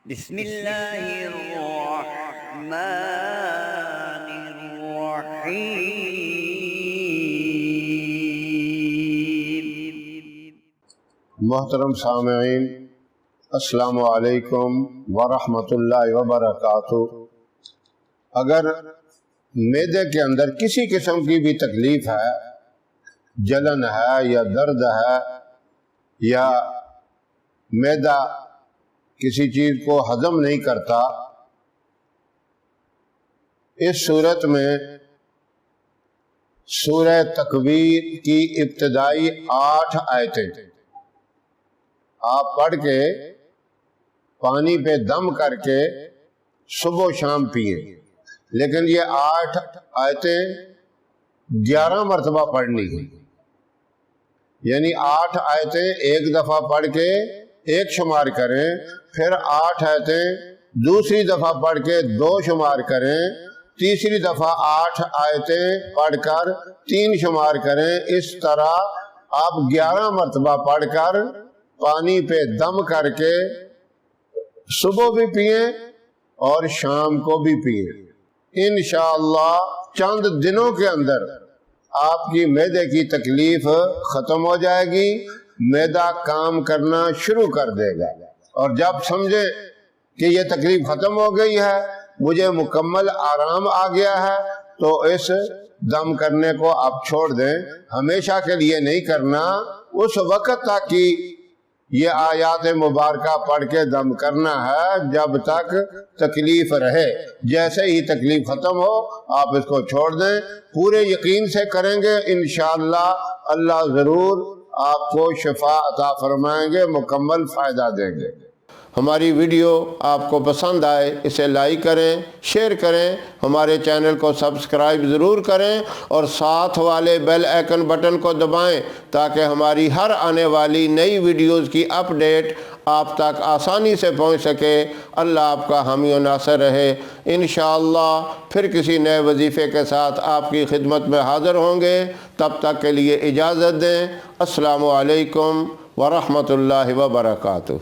بسم اللہ الرحمن الرحیم۔ محترم سامعین، السلام علیکم ورحمۃ اللہ وبرکاتہ۔ اگر معدے کے اندر کسی قسم کی بھی تکلیف ہے، جلن ہے یا درد ہے، یا معدہ کسی چیز کو ہضم نہیں کرتا، اس صورت میں سورہ تکویر کی ابتدائی 8 آیتیں آپ پڑھ کے پانی پہ دم کر کے صبح و شام پیئے، لیکن یہ 8 آیتیں 11 مرتبہ پڑھنی ہیں، یعنی 8 آیتیں ایک دفعہ پڑھ کے ایک شمار کریں، پھر 8 آیتیں دوسری دفعہ پڑھ کے 2 شمار کریں، تیسری دفعہ 8 آیتیں پڑھ کر 3 شمار کریں۔ اس طرح آپ 11 مرتبہ پڑھ کر پانی پہ دم کر کے صبح بھی پئیں اور شام کو بھی پئیں۔ انشاءاللہ چند دنوں کے اندر آپ کی معدے کی تکلیف ختم ہو جائے گی، معدہ کام کرنا شروع کر دے گا، اور جب سمجھیں کہ یہ تکلیف ختم ہو گئی ہے، مجھے مکمل آرام آ گیا ہے، تو اس دم کرنے کو آپ چھوڑ دیں۔ ہمیشہ کے لیے نہیں کرنا، اس وقت تک کی یہ آیات مبارکہ پڑھ کے دم کرنا ہے جب تک تکلیف رہے۔ جیسے ہی تکلیف ختم ہو آپ اس کو چھوڑ دیں، پورے یقین سے کریں گے، انشاءاللہ اللہ ضرور آپ کو شفا عطا فرمائیں گے، مکمل فائدہ دیں گے۔ ہماری ویڈیو آپ کو پسند آئے اسے لائک کریں، شیئر کریں، ہمارے چینل کو سبسکرائب ضرور کریں، اور ساتھ والے بیل آئیکن بٹن کو دبائیں تاکہ ہماری ہر آنے والی نئی ویڈیوز کی اپڈیٹ آپ تک آسانی سے پہنچ سکے۔ اللہ آپ کا حامی و ناصر رہے۔ انشاءاللہ پھر کسی نئے وظیفے کے ساتھ آپ کی خدمت میں حاضر ہوں گے، تب تک کے لیے اجازت دیں۔ السلام علیکم ورحمۃ اللہ وبرکاتہ۔